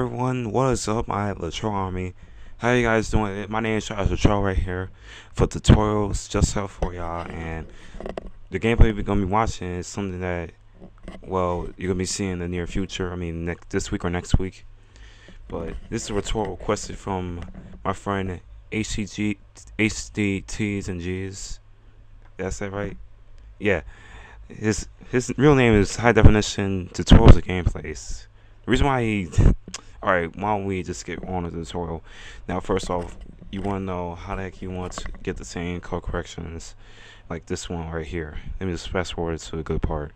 everyone, what is up? I have Latrell Army. How you guys doing? My name is Latrell right here for tutorials just up for y'all, and the gameplay we're gonna be watching is something that, well, you're gonna be seeing in the near future. I mean, this week or next week. But this is a tutorial requested from my friend HDTs and G's. That's that right? Yeah. His real name is High Definition Tutorials and Gameplays. The reason why he alright, why don't we just get on with the tutorial. Now first off, you wanna know how the heck you want to get the same color corrections like this one right here. Let me just fast forward to the good part.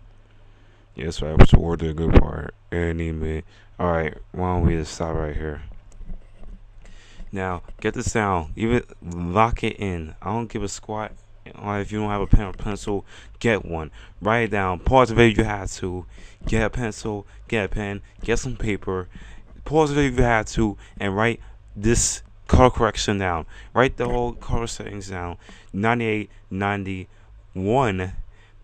Yes, fast forward to the good part. Anyway. Alright, why don't we just stop right here. Now, get this down. Even lock it in. I don't give a squat. If you don't have a pen or pencil, get one. Write it down. Pause the video if you have to. Get a pencil, get a pen, get some paper. Pause the video if you have to, and write this color correction down. Write the whole color settings down. 98, 91,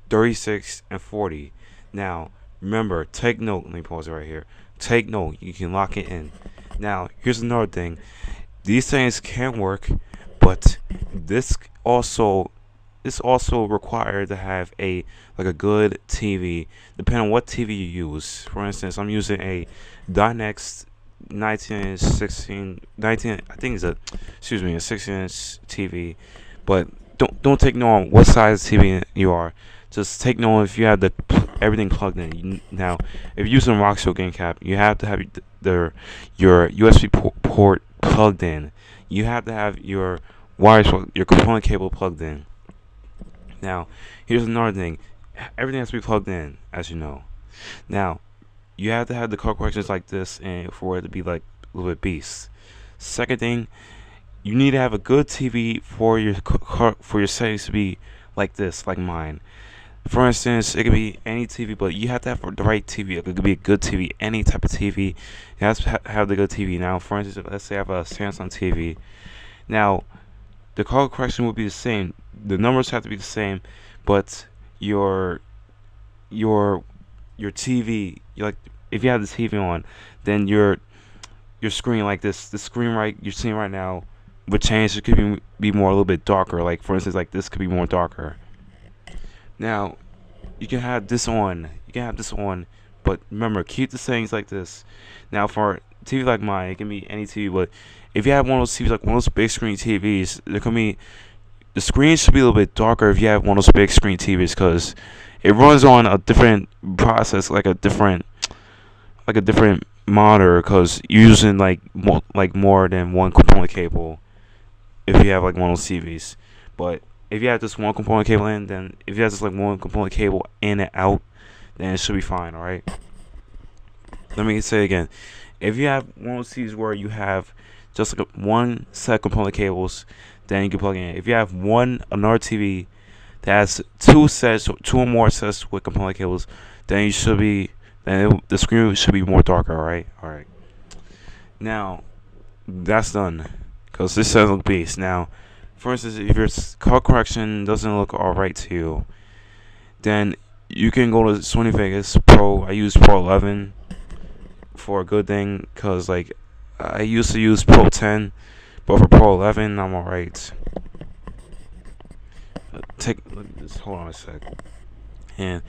36, and 40. Now, remember, take note. Let me pause it right here. Take note. You can lock it in. Now, here's another thing. These things can work, but this also required to have a good TV, depending on what TV you use. For instance, I'm using a Dynex 1916 19 I think it's a 16-inch TV, but don't take note on what size TV you are. Just take note if you have everything plugged in. Now, if you're using Roxio game cap, you have to have your USB port plugged in. You have to have your your component cable plugged in. Now, here's another thing. Everything has to be plugged in, as you know. Now, you have to have the color corrections like this, and for it to be like a little bit beast. Second thing, you need to have a good TV for your settings to be like this, like mine. For instance, it could be any TV, but you have to have the right TV. It could be a good TV, any type of TV. You have to have the good TV. Now, for instance, let's say I have a Samsung TV. Now, the color correction will be the same. The numbers have to be the same, but your TV, like if you have the TV on, then your screen like this, the screen you're seeing right now would change. It could be more a little bit darker. Like for instance, like this could be more darker. Now, you can have this on. You can have this on, but remember, keep the settings like this. Now, for TV like mine, it can be any TV, but if you have one of those TVs, like one of those big screen TVs, the screen should be a little bit darker if you have one of those big screen TVs, because it runs on a different process, like a different monitor, because you're using more than one component cable if you have like one of those TVs. But if you have just one component cable in, then if you have just like one component cable in and out, then it should be fine. All right. Let me say it again. If you have one of those TVs where you have just like one set of component cables, then you can plug in. If you have another TV that has two or more sets with component cables, then the screen should be more darker. All right. Now, that's done, because this doesn't look beast. Now, for instance, if your color correction doesn't look alright to you, then you can go to Sony Vegas Pro. I use Pro 11 for a good thing, because like I used to use Pro 10, but for Pro 11 I'm alright. Hold on a sec. And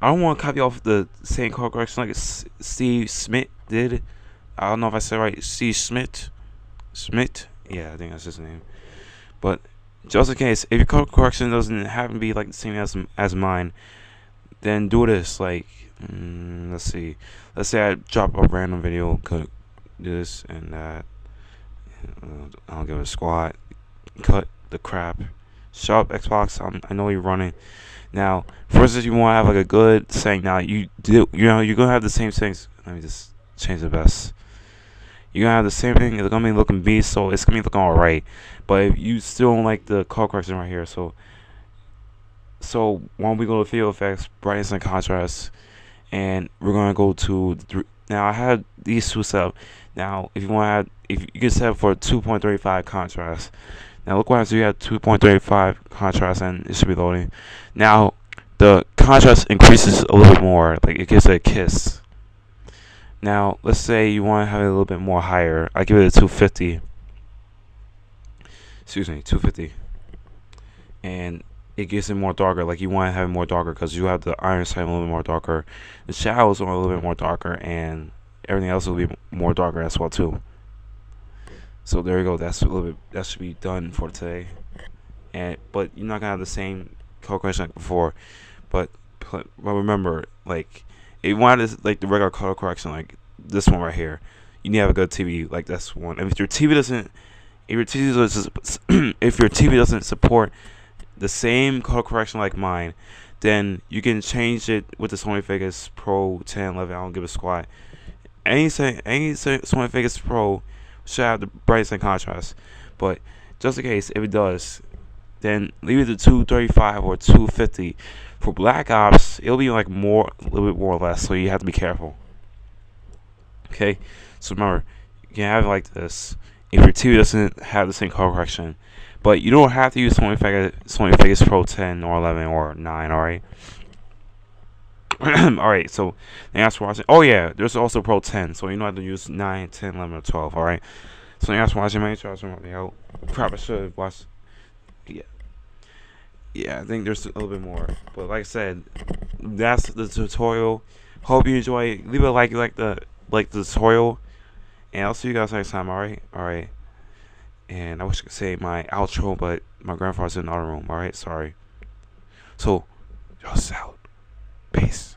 I don't want to copy off the same color correction like Steve Smith did. I don't know if I said right. Steve Smith. Yeah, I think that's his name. But just in case, if your color correction doesn't happen to be like the same as mine, then do this. Like, let's see. Let's say I drop a random video, cut this and that. I don't give a squat. Cut the crap. Shut up, Xbox. I know you're running. Now, for instance, you want to have like a good saying. Now, you're gonna have the same things. Let me just change the best. You're gonna have the same thing. It's gonna be looking beast, so it's gonna be looking alright. But if you still don't like the color correction right here, so when we go to field effects, brightness and contrast, and we're gonna go to now I had these two set up. Now, if you can set up for 2.35 contrast. Now look what happens if you have 2.35 contrast, and it should be loading. Now the contrast increases a little bit more, like it gives it a kiss. Now, let's say you want to have it a little bit more higher. I give it a 250. Excuse me, 250. And it gets it more darker. Like, you want to have it more darker because you have the iron sight a little bit more darker. The shadows are a little bit more darker, and everything else will be more darker as well too. So there you go. That's a little bit. That should be done for today. But you're not gonna have the same color correction like before. But remember, like, if you wanted like the regular color correction, like this one right here, you need to have a good TV. Like that's one. And if your TV doesn't, if your TV doesn't, if your TV doesn't support the same color correction like mine, then you can change it with the Sony Vegas Pro 1011. I don't give a squat. Any Sony Vegas Pro should have the brightest and contrast. But just in case, if it does, then leave it to 235 or 250. For Black Ops, it'll be like more, a little bit more or less. So you have to be careful. Okay. So remember, you can have it like this if your TV doesn't have the same color correction. But you don't have to use Sony Vegas Pro 10 or 11 or 9. All right. Alright, so thanks for watching. Oh yeah, there's also Pro 10, so you don't have to use 9, 10, 11, or 12, alright? So thanks for watching, make sure to help me out. Probably should watch. Yeah. Yeah, I think there's a little bit more. But like I said, that's the tutorial. Hope you enjoy. Leave a like, the tutorial. And I'll see you guys next time, alright? Alright. And I wish I could say my outro, but my grandfather's in the other room, alright? Sorry. So, just out. Peace.